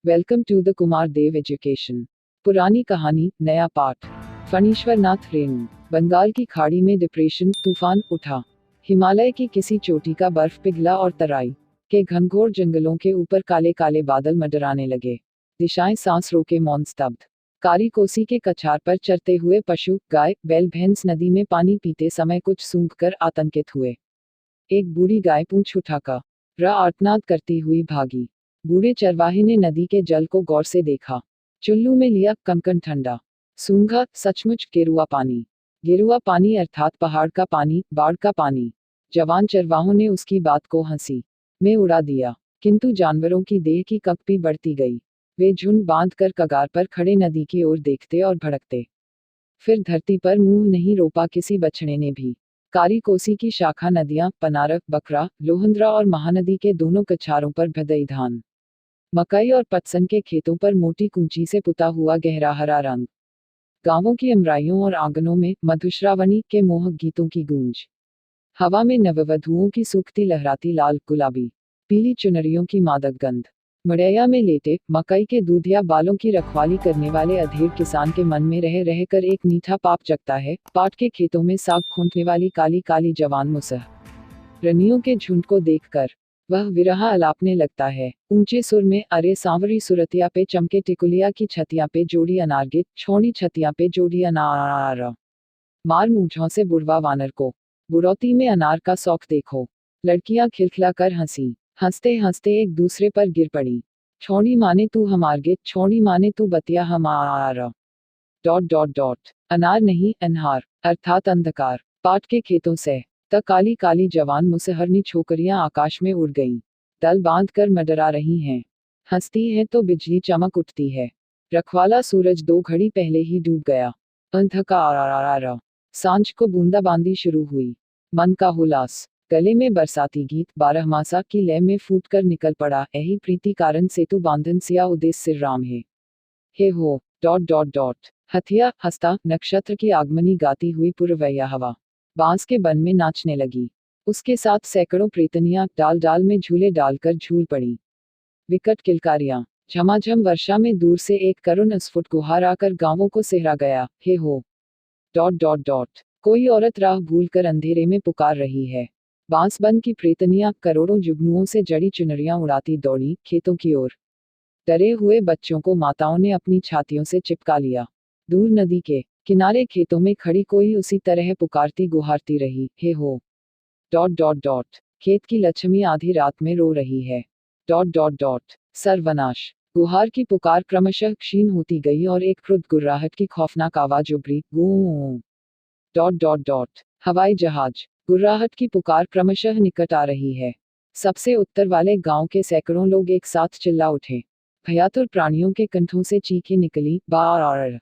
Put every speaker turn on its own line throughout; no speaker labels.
Welcome to the Kumar Dev education. पुरानी कहानी नया पाठ। फणीश्वरनाथ रेणु। बंगाल की खाड़ी में डिप्रेशन तूफान उठा। हिमालय की किसी चोटी का बर्फ पिघला और तराई के घनघोर जंगलों के ऊपर काले काले बादल मंडराने लगे। दिशाएं सांस रोके मौन स्तब्ध। कारी कोसी के कछार पर चरते हुए पशु गाय बैल भैंस नदी में पानी पीते समय कुछ सूंघकर आतंकित हुए। एक बूढ़ी गाय पूंछ उठाकर आर्तनाद करती हुई भागी। बूढ़े चरवाहे ने नदी के जल को गौर से देखा। चुल्लू में लिया कनकन ठंडा। सूंघा, सचमुच गेरुआ पानी अर्थात पहाड़ का पानी, बाढ़ का पानी। जवान चरवाहों ने उसकी बात को हंसी में उड़ा दिया, किंतु जानवरों की देह की कंपी बढ़ती गई। वे झुंड बांधकर कगार पर खड़े नदी की ओर देखते और भड़कते। फिर धरती पर मुंह नहीं रोपा किसी बछड़े ने भी। कारी कोसी की शाखा नदियां पनारक, बकरा, लोहंद्रा और महानदी के दोनों कछारों पर भदई धान, मकई और पटसन के खेतों पर मोटी कुंची से पुता हुआ गहरा हरा रंग। गांवों की अमराइयों और आंगनों में मधुश्रावणी के मोहक गीतों की गूंज। हवा में नववधुओं की सूखती लहराती लाल गुलाबी पीली चुनरियों की मादक गंध। मड़ैया में लेटे मकई के दूधिया बालों की रखवाली करने वाले अधेड़ किसान के मन में रह रहकर एक मीठा पाप जगता है। पाट के खेतों में साग खूंटने वाली काली काली जवान मुसह रनियों के झुंड को देखकर वह विरहा अलापने लगता है ऊंचे सुर में, अरे सांवरी सुरतिया पे चमके टिकुलिया की छतिया पे जोड़ी अनार गे, छोड़ी छतिया पे जोड़ी अनार। मार मूंछों से बुढ़वा वानर को, बुढ़ौती में अनार का शौक देखो। लड़कियां खिलखिला कर हंसी, हंसते हंसते एक दूसरे पर गिर पड़ी। छोड़ी माने तू हमार गे, छोड़ी माने तू बतिया हमार। Dot dot dot. अनार नहीं अनहार अर्थात अंधकार। पाट के खेतों से तक काली काली जवान मुसहरनी छोकरियां आकाश में उड़ गईं। दल बांध कर मंडरा रही हैं। हंसती हैं तो बिजली चमक उठती है। रखवाला सूरज 2 घड़ी पहले ही डूब गया। अंधकार। सांझ को बूंदाबांदी शुरू हुई। मन का हुलास। गले में बरसाती गीत बारहमासा की लय में फूट कर निकल पड़ा। यही प्रीति कारण सेतु बांधन सिया उदेश सिर राम है। हे हो डॉट डॉट डॉट। हथिया हंसता नक्षत्र की आगमनी गाती हुई पुरवैया हवा बांस के बन में नाचने लगी। उसके साथ सैकड़ों प्रेतनियां डाल डाल में झूले डालकर झूल पड़ी। विकट किलकारियां। झमाझम वर्षा में दूर से एक करुण स्फुट गुहार आकर गांवों को सेहरा गया। हे हो डॉट डॉट डॉट। कोई औरत राह भूलकर अंधेरे में पुकार रही है। बांस बन की प्रेतनियां करोड़ों जुगनुओं से जड़ी चुनरियां उड़ाती दौड़ी खेतों की ओर। डरे हुए बच्चों को माताओं ने अपनी छातियों से चिपका लिया। दूर नदी के किनारे खेतों में खड़ी कोई उसी तरह पुकारती गुहारती रही। हे हो डॉट डॉट डॉट। खेत की लक्ष्मी आधी रात में रो रही है। Dot dot dot. सर्वनाश। गुहार की पुकार क्रमशः क्षीण होती गई और एक क्रुद्ध गुर्राहट की खौफनाक आवाज उभरी। गूं डॉट डॉट डॉट। हवाई जहाज। गुर्राहट की पुकार क्रमशः निकट आ रही है। सबसे उत्तर वाले गांव के सैकड़ों लोग एक साथ चिल्ला उठे। भयातुर प्राणियों के कंठों से चीखें निकली। बाढ़,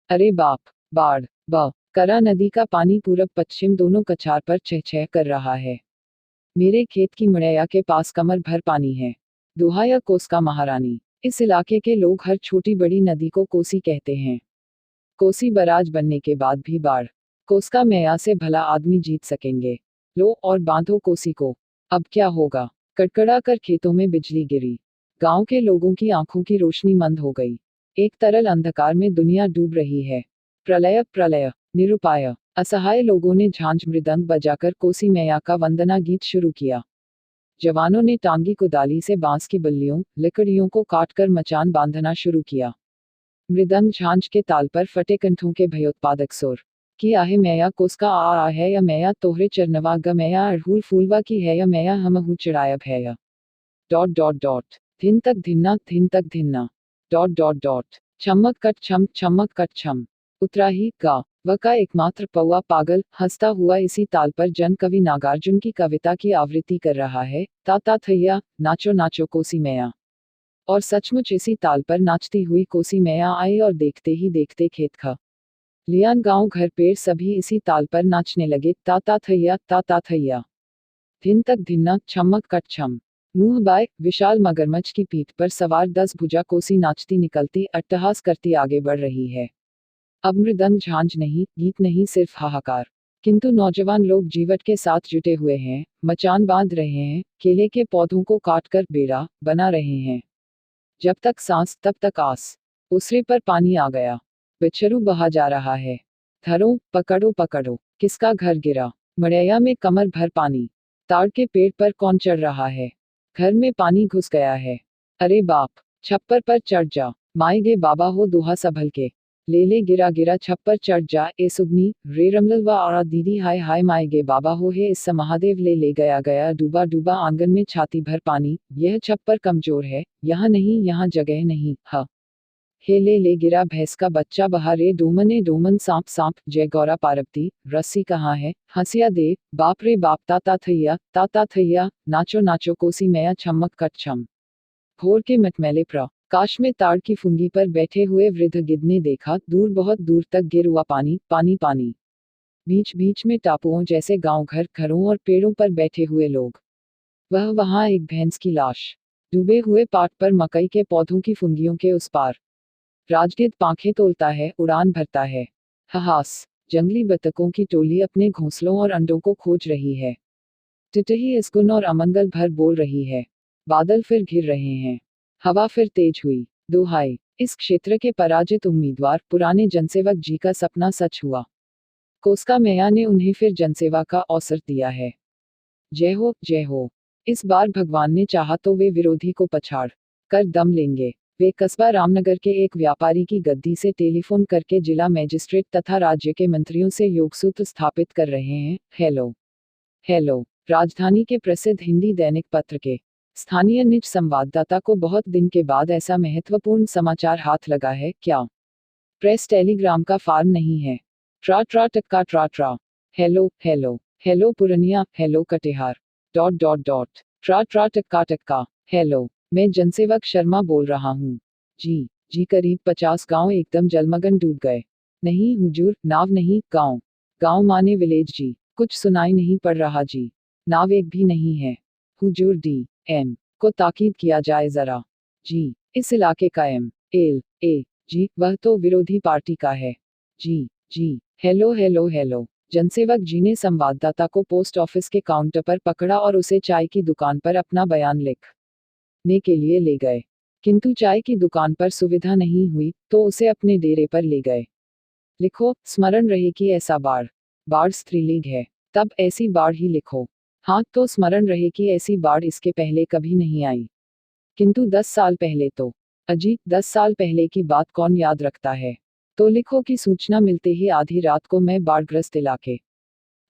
अरे बाप, बाढ़। ब करा नदी का पानी पूरब पश्चिम दोनों कछार पर छह कर रहा है। मेरे खेत की मड़ैया के पास कमर भर पानी है। दुहाया कोस का महारानी। इस इलाके के लोग हर छोटी बड़ी नदी को कोसी कहते हैं। कोसी बराज बनने के बाद भी बाढ़। कोस का मैया से भला आदमी जीत सकेंगे। लो और बांधो कोसी को। अब क्या होगा। कड़कड़ा कर खेतों में बिजली गिरी। गांव के लोगों की आंखों की रोशनी मंद हो गई। एक तरल अंधकार में दुनिया डूब रही है। प्रलय प्रलय। निरुपाय असहाय लोगों ने झांझ मृदंग बजाकर कोसी मैया का वंदना गीत शुरू किया। जवानों ने टांगी कुदाली से बांस की बल्लियों लकड़ियों को काटकर मचान बांधना शुरू किया। मृदंग झांझ के ताल पर फटे कंठों के भयोत्पादक सुर। कि आहे मैया कोसका आ है या मैया तोहरे चरनवा ग मैया अड़हुल फूलवा की है या मैया हमहू चढ़ायब है या। Dot dot dot. धिन तक धिन्ना डॉट डॉट डॉट। छमक कट छम छमक कट छम। उतरा ही गा व का एकमात्र पौआ पागल हंसता हुआ इसी ताल पर जन कवि नागार्जुन की कविता की आवृत्ति कर रहा है। ता थैया नाचो नाचो कोसी मैया। और सचमुच इसी ताल पर नाचती हुई कोसी मैया आई और देखते ही देखते खेत खा लियान गांव घर पेड़ सभी इसी ताल पर नाचने लगे। ता थैया धिन तक धिन्ना छमक कट छम। मुंह बाय विशाल मगरमच्छ की पीठ पर सवार 10 भुजा कोसी नाचती निकलती अट्टहास करती आगे बढ़ रही है। अब मृदंग झांझ नहीं, गीत नहीं, सिर्फ हाहाकार। किंतु नौजवान लोग जीवट के साथ जुटे हुए हैं, मचान बांध रहे हैं, केले के पौधों को काटकर बेड़ा बना रहे हैं। जब तक सांस तब तक आस। उसरे पर पानी आ गया। बिच्छरू बहा जा रहा है। धरो, पकड़ो पकड़ो, किसका घर गिरा। मड़ैया में कमर भर पानी। ताड़ के पेड़ पर कौन चढ़ रहा है। घर में पानी घुस गया है। अरे बाप, छप्पर पर चढ़ जा। माए गे बाबा हो दोहा संभल के। ले ले गिरा गिरा छप्पर चढ़ जा ए सुगनी, रे रमललवा आरा दीदी हाय हाय माए गे बाबा हो हे इस महादेव ले ले गया गया डूबा डूबा आंगन में छाती भर पानी, यह छप्पर कमजोर है, यहाँ नहीं यहाँ जगह नहीं, ह हे ले ले गिरा भैंस का बच्चा बहा रे डोमने डोमन सांप सांप जय गौरा पार्वती, रस्सी कहाँ है, हंसिया दे, बाप रे बाप ताता थैया, नाचो नाचो कोसी मैया छमक कट छम। भोर के मटमैले काश में ताड़ की फुंगी पर बैठे हुए वृद्ध गिद्ध ने देखा, दूर बहुत दूर तक गिर हुआ पानी पानी पानी। बीच बीच में टापुओं जैसे गांव घर घरों और पेड़ों पर बैठे हुए लोग। वह वहां एक भैंस की लाश। डूबे हुए पाट पर मकई के पौधों की फुंगियों के उस पार। राजगिद्ध पांखें तोलता है, उड़ान भरता है। हाहास। जंगली बतकों की टोली अपने घोंसलों और अंडों को खोज रही है। टिटही इसगुन और अमंगल भर बोल रही है। बादल फिर घिर रहे हैं। हवा फिर तेज हुई। दुहाई, इस क्षेत्र के पराजित उम्मीदवार पुराने जनसेवक जी का सपना सच हुआ। कोस्का मैया ने उन्हें फिर जनसेवा का अवसर दिया है। जय हो जय हो। इस बार भगवान ने चाहा तो वे विरोधी को पछाड़ कर दम लेंगे। वे कस्बा रामनगर के एक व्यापारी की गद्दी से टेलीफोन करके जिला मजिस्ट्रेट तथा राज्य के मंत्रियों से योगसूत्र स्थापित कर रहे हैं। Hello hello. राजधानी के प्रसिद्ध हिंदी दैनिक पत्र के स्थानीय निज संवाददाता को बहुत दिन के बाद ऐसा महत्वपूर्ण समाचार हाथ लगा है क्या। प्रेस टेलीग्राम का फार्म नहीं है। ट्रा ट्रा टक्का ट्रा ट्रा। Hello hello hello Purnia, hello Katihar, dot dot dot, ट्रा ट्रा टक्का टक्का। हेलो, मैं जनसेवक शर्मा बोल रहा हूँ। जी करीब 50 गांव एकदम जलमग्न डूब गए। नहीं हुजूर, नाव नहीं, गांव। गांव माने विलेज जी। कुछ सुनाई नहीं पड़ रहा जी। नाव एक भी नहीं है। हुजूर DM को ताकीद किया जाए जरा। जी, इस इलाके का MLA जी, वह तो विरोधी पार्टी का है। जी, हेलो हेलो हेलो। जनसेवक जी ने संवाददाता को पोस्ट ऑफिस के काउंटर पर पकड़ा और उसे चाय की दुकान पर अपना बयान लिखने के लिए ले गए। किंतु चाय की दुकान पर सुविधा नहीं हुई, तो उसे अपने डेरे पर ले गए। लिखो, स्मरण रहे कि ऐसा बाढ़ स्त्रीलिंग है, तब ऐसी बाढ़ ही लिखो। हाँ, तो स्मरण रहे कि ऐसी बाढ़ इसके पहले कभी नहीं आई। किंतु 10 साल पहले तो। अजी, 10 साल पहले की बात कौन याद रखता है। तो लिखो कि सूचना मिलते ही आधी रात को मैं बाढ़ग्रस्त इलाके।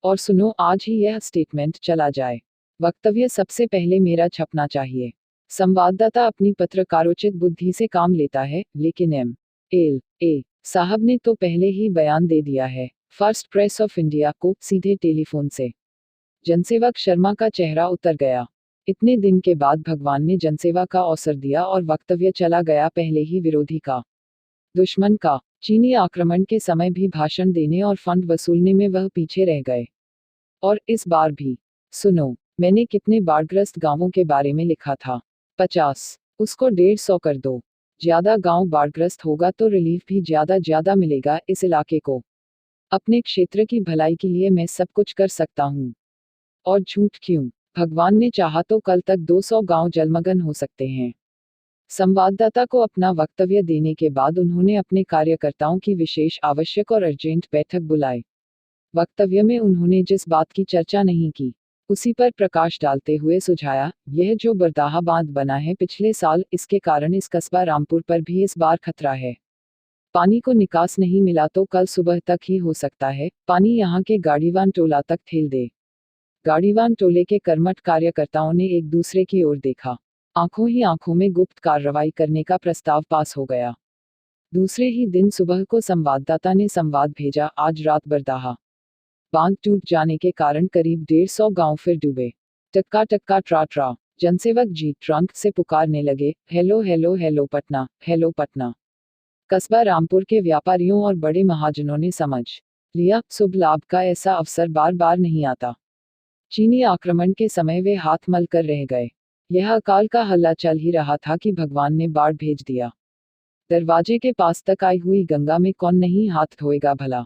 और सुनो, आज ही यह स्टेटमेंट चला जाए। वक्तव्य सबसे पहले मेरा छपना चाहिए। संवाददाता अपनी पत्रकारोचित बुद्धि से काम लेता है, लेकिन MLA साहब ने तो पहले ही बयान दे दिया है, फर्स्ट प्रेस ऑफ इंडिया को, सीधे टेलीफोन से। जनसेवक शर्मा का चेहरा उतर गया। इतने दिन के बाद भगवान ने जनसेवा का अवसर दिया और वक्तव्य चला गया पहले ही विरोधी का, दुश्मन का। चीनी आक्रमण के समय भी भाषण देने और फंड वसूलने में वह पीछे रह गए। और इस बार भी। सुनो, मैंने कितने बाढ़ग्रस्त गांवों के बारे में लिखा था। 50, उसको 150 कर दो। ज्यादा गांव बाढ़ग्रस्त होगा तो रिलीफ भी ज्यादा मिलेगा इस इलाके को। अपने क्षेत्र की भलाई के लिए मैं सब कुछ कर सकता हूँ। और झूठ क्यों, भगवान ने चाहा तो कल तक 200 गांव जलमग्न हो सकते हैं। संवाददाता को अपना वक्तव्य देने के बाद उन्होंने अपने कार्यकर्ताओं की विशेष आवश्यक और अर्जेंट बैठक बुलाई। वक्तव्य में उन्होंने जिस बात की चर्चा नहीं की, उसी पर प्रकाश डालते हुए सुझाया, यह जो बरदाहा बांध बना है पिछले साल, इसके कारण इस कस्बा रामपुर पर भी इस बार खतरा है। पानी को निकास नहीं मिला तो कल सुबह तक ही हो सकता है पानी यहाँ के गाड़ीवान टोला तक ठेल दे। गाड़ीवान टोले के कर्मठ कार्यकर्ताओं ने एक दूसरे की ओर देखा। आंखों ही आंखों में गुप्त कार्रवाई करने का प्रस्ताव पास हो गया। दूसरे ही दिन सुबह को संवाददाता ने संवाद भेजा, आज रात बरदाहा बांध टूट जाने के कारण करीब 150 गांव फिर डूबे। टक्का टक्का ट्रा ट्रा। जनसेवक जी ट्रंक से पुकारने लगे, hello hello hello Patna, hello Patna. कस्बा रामपुर के व्यापारियों और बड़े महाजनों ने समझ लिया, शुभ लाभ का ऐसा अवसर बार बार नहीं आता। चीनी आक्रमण के समय वे हाथ मल कर रह गए। यह अकाल का हल्ला चल ही रहा था कि भगवान ने बाढ़ भेज दिया। दरवाजे के पास तक आई हुई गंगा में कौन नहीं हाथ धोएगा भला।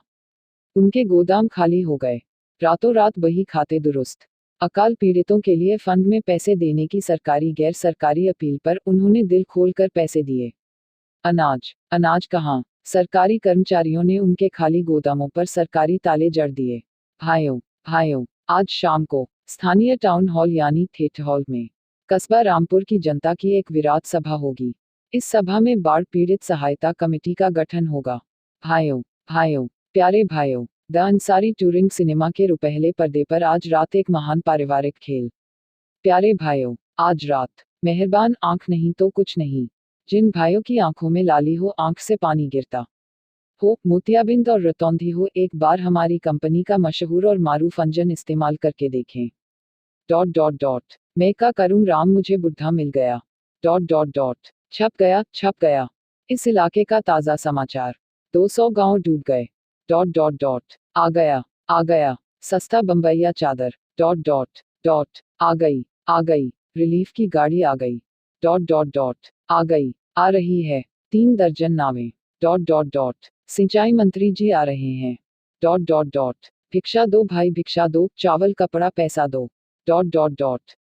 उनके गोदाम खाली हो गए। रातों रात बही खाते दुरुस्त। अकाल पीड़ितों के लिए फंड में पैसे देने की सरकारी गैर सरकारी अपील पर उन्होंने दिल खोलकर पैसे दिए। अनाज कहाँ? सरकारी कर्मचारियों ने उनके खाली गोदामों पर सरकारी ताले जड़ दिए। भाइयों, आज शाम को स्थानीय टाउन हॉल यानी थिएटर हॉल में कस्बा रामपुर की जनता की एक विराट सभा होगी। इस सभा में बाढ़ पीड़ित सहायता कमेटी का गठन होगा। प्यारे भाइयों, द अंसारी टूरिंग सिनेमा के रुपहले पर्दे पर आज रात एक महान पारिवारिक खेल। प्यारे भाइयों, आज रात मेहरबान आंख नहीं तो कुछ नहीं। जिन भाइयों की आंखों में लाली हो, आंख से पानी गिरता हो, मोतियाबिंद और रतौंधी हो, एक बार हमारी कंपनी का मशहूर और मारूफ अंजन इस्तेमाल करके देखें। मैं क्या करूं राम, मुझे बुढ़ा मिल गया। छप गया इस इलाके का ताज़ा समाचार। 200 गांव डूब गए। आ गया सस्ता बम्बईया चादर। आ गई रिलीफ की गाड़ी आ गई। आ रही है 3 दर्जन नावें। सिंचाई मंत्री जी आ रहे हैं। भिक्षा दो भाई भिक्षा दो, चावल कपड़ा पैसा दो।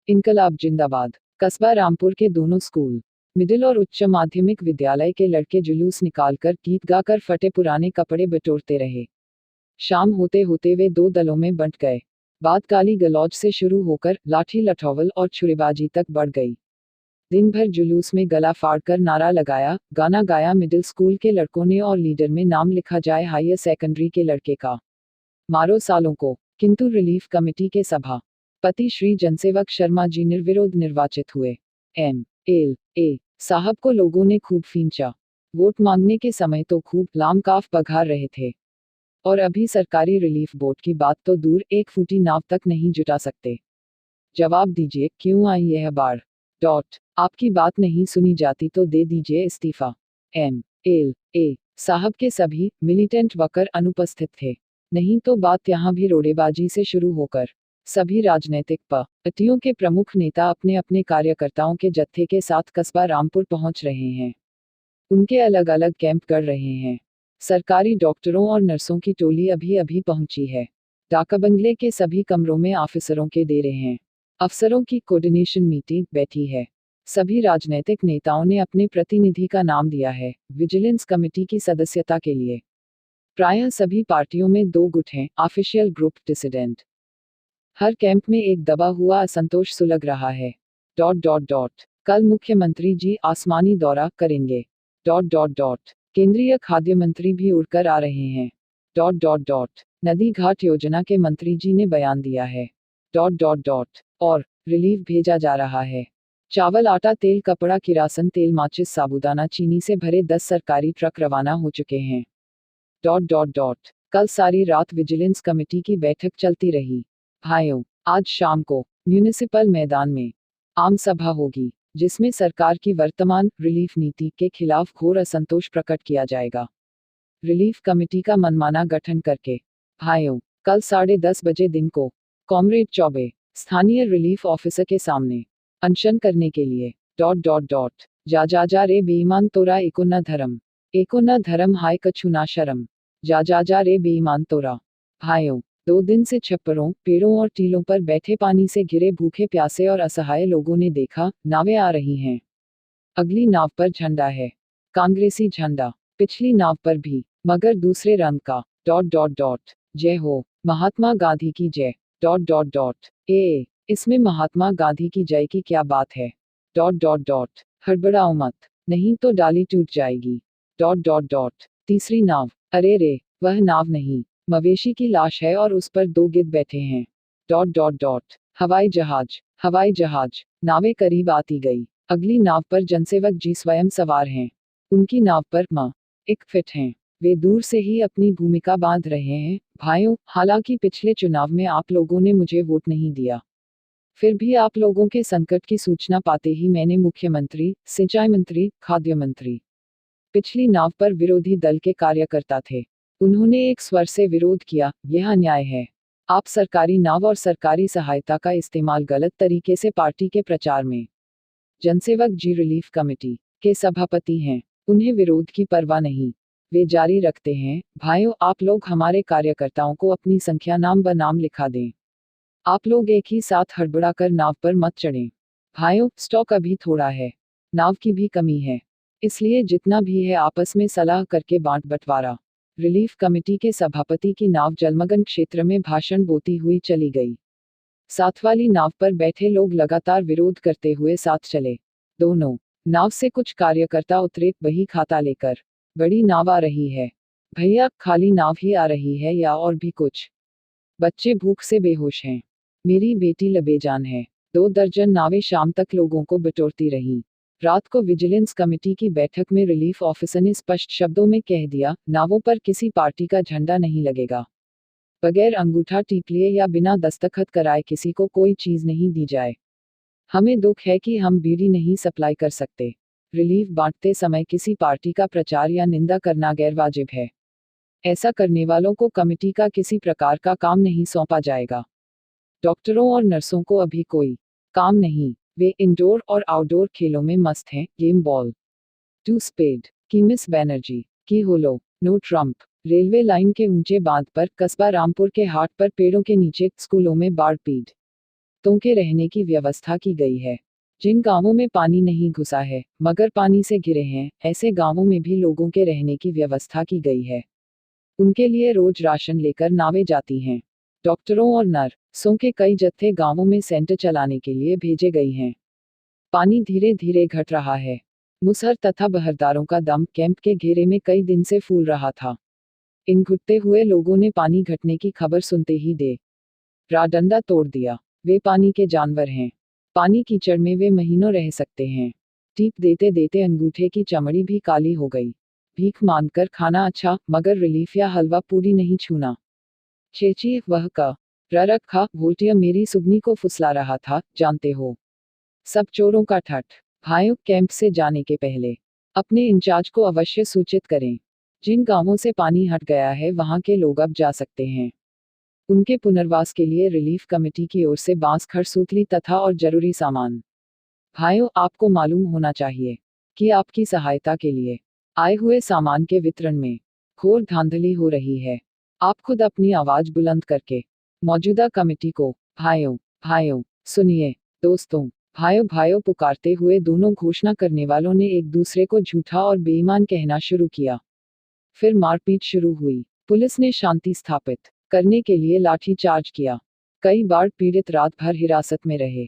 इनकलाब जिंदाबाद। कस्बा रामपुर के दोनों स्कूल, मिडिल और उच्च माध्यमिक विद्यालय के लड़के जुलूस निकालकर गीत गाकर फटे पुराने कपड़े बटोरते रहे। शाम होते होते वे 2 दलों में बंट गए। बात गाली गलौज से शुरू होकर लाठी लठौवल और छुरीबाजी तक बढ़ गई। दिन भर जुलूस में गला फाड़कर नारा लगाया, गाना गाया मिडिल स्कूल के लड़कों ने और लीडर में नाम लिखा जाए हायर सेकेंडरी के लड़के का। मारो सालों को। किंतु रिलीफ कमेटी के सभापति श्री जनसेवक शर्मा जी निर्विरोध निर्वाचित हुए। MLA साहब को लोगों ने खूब खींचा। वोट मांगने के समय तो खूब लाम-काफ बघार रहे थे, और अभी सरकारी रिलीफ बोर्ड की बात तो दूर, 1 फूटी नाव तक नहीं जुटा सकते। जवाब दीजिए, क्यों आई यह बाढ़? आपकी बात नहीं सुनी जाती तो दे दीजिए इस्तीफा। MLA साहब के सभी मिलिटेंट वर्कर अनुपस्थित थे, नहीं तो बात यहाँ भी रोड़ेबाजी से शुरू होकर सभी राजनीतिक पार्टियों के प्रमुख नेता अपने अपने कार्यकर्ताओं के जत्थे के साथ कस्बा रामपुर पहुंच रहे हैं। उनके अलग अलग कैंप कर रहे हैं। सरकारी डॉक्टरों और नर्सों की टोली अभी अभी पहुंची है। डाका बंगले के सभी कमरों में ऑफिसरों के डेरे हैं। अफसरों की कोऑर्डिनेशन मीटिंग बैठी है। सभी राजनीतिक नेताओं ने अपने प्रतिनिधि का नाम दिया है विजिलेंस कमेटी की सदस्यता के लिए। प्रायः सभी पार्टियों में 2 गुट हैं, ऑफिशियल ग्रुप, डिसिडेंट। हर कैंप में एक दबा हुआ असंतोष सुलग रहा है। कल मुख्यमंत्री जी आसमानी दौरा करेंगे। केंद्रीय खाद्य मंत्री भी उड़कर आ रहे हैं। नदी घाट योजना के मंत्री जी ने बयान दिया है। और रिलीफ भेजा जा रहा है। चावल, आटा, तेल, कपड़ा, किरासन तेल, माचिस, साबूदाना, चीनी से भरे 10 सरकारी ट्रक रवाना हो चुके हैं। कल सारी रात विजिलेंस कमेटी की बैठक चलती रही। भाइयों, आज शाम को म्यूनिसिपल मैदान में आम सभा होगी, जिसमें सरकार की वर्तमान रिलीफ नीति के खिलाफ घोर असंतोष प्रकट किया जाएगा। रिलीफ कमेटी का मनमाना गठन करके भाइयों, कल 10:30 बजे दिन को कॉमरेड चौबे स्थानीय रिलीफ ऑफिसर के सामने अनशन करने के लिए जा रे बेईमान तोरा एको न धर्म हाय कछु ना शर्म। जा रे बेईमान तोरा। भाइयों, 2 दिन से छप्परों, पेड़ों और टीलों पर बैठे पानी से घिरे भूखे प्यासे और असहाय लोगों ने देखा, नावें आ रही हैं। अगली नाव पर झंडा है, कांग्रेसी झंडा। पिछली नाव पर भी, मगर दूसरे रंग का। जय हो महात्मा गांधी की जय। इसमें महात्मा गांधी की जय की क्या बात है? हड़बड़ाओ मत, नहीं तो डाली टूट जाएगी। तीसरी नाव, अरे रे, वह नाव नहीं, मवेशी की लाश है और उस पर 2 गिद्ध बैठे हैं। हवाई जहाज। नावें करीब आती गई। अगली नाव पर जनसेवक जी स्वयं सवार हैं। उनकी नाव पर एक फिट हैं। वे दूर से ही अपनी भूमिका बांध रहे हैं। भाइयों, हालांकि पिछले चुनाव में आप लोगों ने मुझे वोट नहीं दिया, फिर भी आप लोगों के संकट की सूचना पाते ही मैंने मुख्यमंत्री, सिंचाई मंत्री, खाद्य मंत्री। पिछली नाव पर विरोधी दल के कार्यकर्ता थे, उन्होंने एक स्वर से विरोध किया, यह अन्याय है। आप सरकारी नाव और सरकारी सहायता का इस्तेमाल गलत तरीके से पार्टी के प्रचार में। जनसेवक जी रिलीफ कमेटी के सभापति हैं, उन्हें विरोध की परवाह नहीं। वे जारी रखते हैं, भाइयों, आप लोग हमारे कार्यकर्ताओं को अपनी संख्या नाम ब नाम लिखा दें। आप लोग एक ही साथ हड़बड़ाकर नाव पर मत चढ़ें। भाइयों, स्टॉक अभी थोड़ा है, नाव की भी कमी है, इसलिए जितना भी है आपस में सलाह करके बांट बंटवारा। रिलीफ कमेटी के सभापति की नाव जलमग्न क्षेत्र में भाषण बोती हुई चली गई। साथ वाली नाव पर बैठे लोग लगातार विरोध करते हुए साथ चले। दोनों नाव से कुछ कार्यकर्ता उतरे, बही खाता लेकर। बड़ी नाव आ रही है भैया, खाली नाव ही आ रही है या और भी कुछ? बच्चे भूख से बेहोश हैं, मेरी बेटी लबेजान है। 2 दर्जन नावें शाम तक लोगों को बटोरती रहीं। रात को विजिलेंस कमेटी की बैठक में रिलीफ ऑफिसर ने स्पष्ट शब्दों में कह दिया, नावों पर किसी पार्टी का झंडा नहीं लगेगा। बगैर अंगूठा टीप लिए या बिना दस्तखत कराए किसी को कोई चीज नहीं दी जाए। हमें दुख है कि हम बीड़ी नहीं सप्लाई कर सकते। रिलीफ बांटते समय किसी पार्टी का प्रचार या निंदा करना गैरवाजिब है। ऐसा करने वालों को कमेटी का किसी प्रकार का काम नहीं सौंपा जाएगा। डॉक्टरों और नर्सों को अभी कोई काम नहीं, वे इंडोर और आउटडोर खेलों में मस्त हैं। गेम बॉल, टू स्पेड की मिस बैनर्जी की होलो, नो ट्रम्प। रेलवे लाइन के ऊंचे बांध पर कस्बा रामपुर के हाट पर पेड़ों के नीचे स्कूलों में बाढ़ पीड़ितों के रहने की व्यवस्था की गई है। जिन गांवों में पानी नहीं घुसा है मगर पानी से घिरे हैं, ऐसे गांवों में भी लोगों के रहने की व्यवस्था की गई है। उनके लिए रोज राशन लेकर नावें जाती हैं। डॉक्टरों और नर्सों के कई जत्थे गांवों में सेंटर चलाने के लिए भेजे गए हैं। पानी धीरे धीरे घट रहा है। मुसहर तथा बहरदारों का दम कैंप के घेरे में कई दिन से फूल रहा था। इन घुटते हुए लोगों ने पानी घटने की खबर सुनते ही दे राडंडा तोड़ दिया। वे पानी के जानवर हैं, पानी कीचड़ में वे महीनों रह सकते हैं। टीप देते देते अंगूठे की चमड़ी भी काली हो गई। भीख मांगकर खाना अच्छा, मगर रिलीफ या हलवा पूरी नहीं छूना। चेची वह का रखा वोल्टिया मेरी सुगनी को फुसला रहा था, जानते हो। सब चोरों का ठट। भाइयों, कैंप से जाने के पहले अपने इंचार्ज को अवश्य सूचित करें। जिन गांवों से पानी हट गया है वहां के लोग अब जा सकते हैं। उनके पुनर्वास के लिए रिलीफ कमेटी की ओर से बांस, खड़, सूतली तथा और जरूरी सामान। भाइयों, आपको मालूम होना चाहिए कि आपकी सहायता के लिए आए हुए सामान के वितरण में घोर धांधली हो रही है। आप खुद अपनी आवाज बुलंद करके मौजूदा कमेटी को भाइयों भाइयों सुनिए। दोस्तों, भाइयों भाइयों पुकारते हुए दोनों घोषणा करने वालों ने एक दूसरे को झूठा और बेईमान कहना शुरू किया। फिर मारपीट शुरू हुई। पुलिस ने शांति स्थापित करने के लिए लाठी चार्ज किया। कई बार पीड़ित रात भर हिरासत में रहे।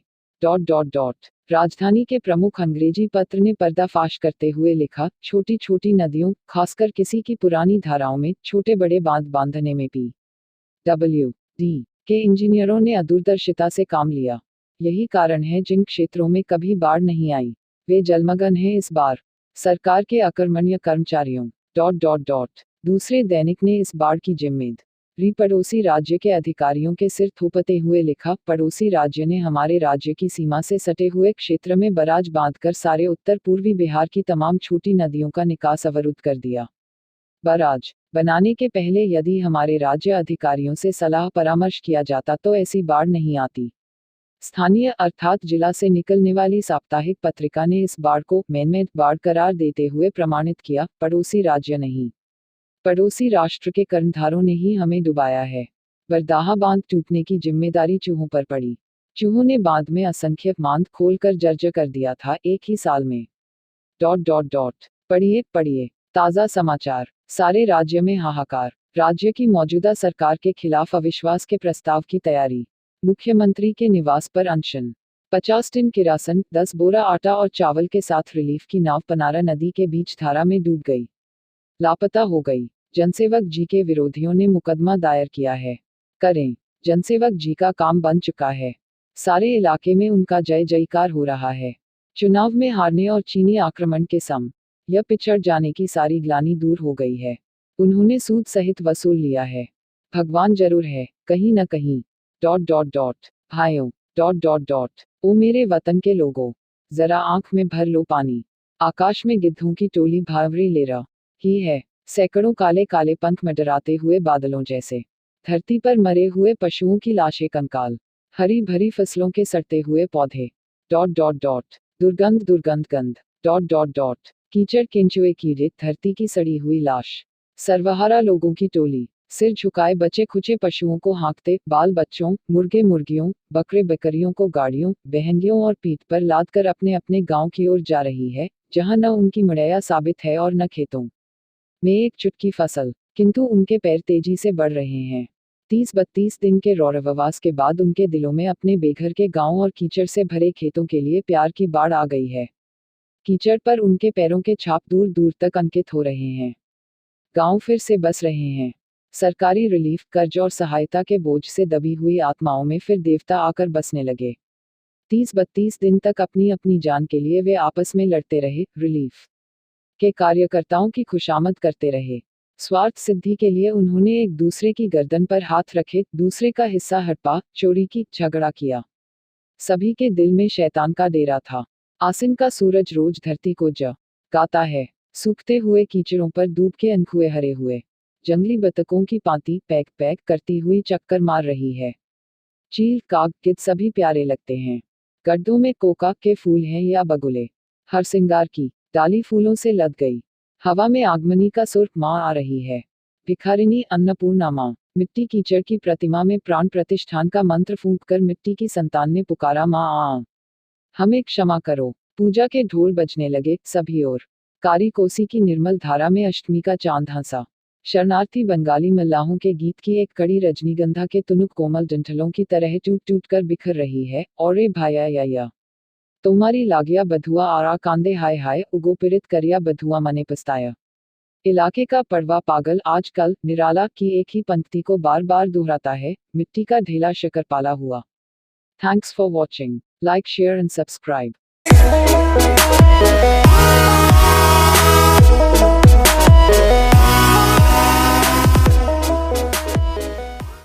राजधानी के प्रमुख अंग्रेजी पत्र ने पर्दाफाश करते हुए लिखा, छोटी छोटी नदियों, खासकर किसी की पुरानी धाराओं में छोटे बड़े बांध बांधने में PWD के इंजीनियरों ने अदूरदर्शिता से काम लिया। यही कारण है जिन क्षेत्रों में कभी बाढ़ नहीं आई वे जलमग्न हैं इस बार। सरकार के अकर्मण्य कर्मचारियों दूसरे दैनिक ने इस बाढ़ की जिम्मेदारी पड़ोसी राज्य के अधिकारियों के सिर थोपते हुए लिखा, पड़ोसी राज्य ने हमारे राज्य की सीमा से सटे हुए क्षेत्र में बराज बांधकर सारे उत्तर पूर्वी बिहार की तमाम छोटी नदियों का निकास अवरुद्ध कर दिया। बराज बनाने के पहले यदि हमारे राज्य अधिकारियों से सलाह परामर्श किया जाता तो ऐसी बाढ़ नहीं आती। स्थानीय अर्थात जिला से निकलने वाली साप्ताहिक पत्रिका ने इस बाढ़ को मैनमेड बाढ़ करार देते हुए प्रमाणित किया, पड़ोसी राज्य नहीं, पड़ोसी राष्ट्र के कर्णधारों ने ही हमें डुबाया है। बरदाहा बांध टूटने की जिम्मेदारी चूहों पर पड़ी। चूहों ने बांध में असंख्य बांध खोलकर जर्जर कर दिया था एक ही साल में। पढ़िए ताज़ा समाचार। सारे राज्य में हाहाकार। राज्य की मौजूदा सरकार के खिलाफ अविश्वास के प्रस्ताव की तैयारी। मुख्यमंत्री के निवास पर अनशन। 50 टन किरासन, 10 बोरा आटा और चावल के साथ रिलीफ की नाव पनारा नदी के बीच धारा में डूब गई, लापता हो गई। जनसेवक जी के विरोधियों ने मुकदमा दायर किया है। करें, जनसेवक जी का काम बन चुका है। सारे इलाके में उनका जय जयकार हो रहा है। चुनाव में हारने और चीनी आक्रमण के सम यह पिछड़ जाने की सारी ग्लानि दूर हो गई है। उन्होंने सूद सहित वसूल लिया है। भगवान जरूर है कहीं न कहीं। भाइयों ओ मेरे वतन के लोगों, जरा आंख में भर लो पानी। आकाश में गिद्धों की टोली भावरी ले रही है, सैकड़ों काले काले पंख मंडराते हुए बादलों जैसे। धरती पर मरे हुए पशुओं की लाशें कंकाल, हरी भरी फसलों के सड़ते हुए पौधे। दुर्गंध दुर्गंध गंध। कीचड़ केंचुए कीड़े, धरती की सड़ी हुई लाश, सर्वहारा लोगों की टोली। सिर झुकाए बचे खुचे पशुओं को हाँकते, बाल बच्चों, मुर्गे मुर्गियों, बकरे बकरियों को गाड़ियों, बहंगियों और पीठ पर लाद कर अपने अपने गांव की ओर जा रही है, जहां न उनकी मड़ैया साबित है और न खेतों में एक चुटकी फसल, किंतु उनके पैर तेजी से बढ़ रहे हैं। 30-32 दिन के रौरववास के बाद उनके दिलों में अपने बेघर के गांव और कीचड़ से भरे खेतों के लिए प्यार की बाढ़ आ गई है। कीचड़ पर उनके पैरों के छाप दूर दूर तक अंकित हो रहे हैं। गांव फिर से बस रहे हैं। सरकारी रिलीफ, कर्ज और सहायता के बोझ से दबी हुई आत्माओं में फिर देवता आकर बसने लगे। 30-32 दिन तक अपनी अपनी जान के लिए वे आपस में लड़ते रहे, रिलीफ के कार्यकर्ताओं की खुशामद करते रहे। स्वार्थ सिद्धि के लिए उन्होंने एक दूसरे की गर्दन पर हाथ रखे, दूसरे का हिस्सा हड़पा, चोरी की, झगड़ा किया। सभी के दिल में शैतान का डेरा था। आसिन का सूरज रोज धरती को जगाता है। सूखते हुए कीचड़ों पर दूब के अनखुए हरे हुए। जंगली बतकों की पांति पैक पैक करती हुई चक्कर मार रही है। चील, काग, गिद्ध सभी प्यारे लगते हैं। गड्ढों में कोका के फूल हैं या बगुले। हर सिंगार की डाली फूलों से लद गई। हवा में आगमनी का सुर, माँ आ रही है। भिखारिनी, अन्नपूर्णा माँ। मिट्टी कीचड़ की प्रतिमा में प्राण प्रतिष्ठान का मंत्र फूंककर मिट्टी की संतान ने पुकारा, माँ आ, हमें क्षमा करो। पूजा के ढोल बजने लगे सभी ओर। कारी कोसी की निर्मल धारा में अष्टमी का चांद हंसा। शरणार्थी बंगाली मल्लाहों के गीत की एक कड़ी रजनीगंधा के तुनुक कोमल डंठलों की तरह टूट टूट कर बिखर रही है। और रे भाया या तुम्हारी लागया बधुआ आरा कांदे हाय हाय, उगो पिरित करिया बधुआ मने पछताया। इलाके का पड़वा पागल आजकल निराला की एक ही पंक्ति को बार बार दोहराता है, मिट्टी का ढेला शक्करपाला हुआ। Thanks for watching. Like, share and subscribe.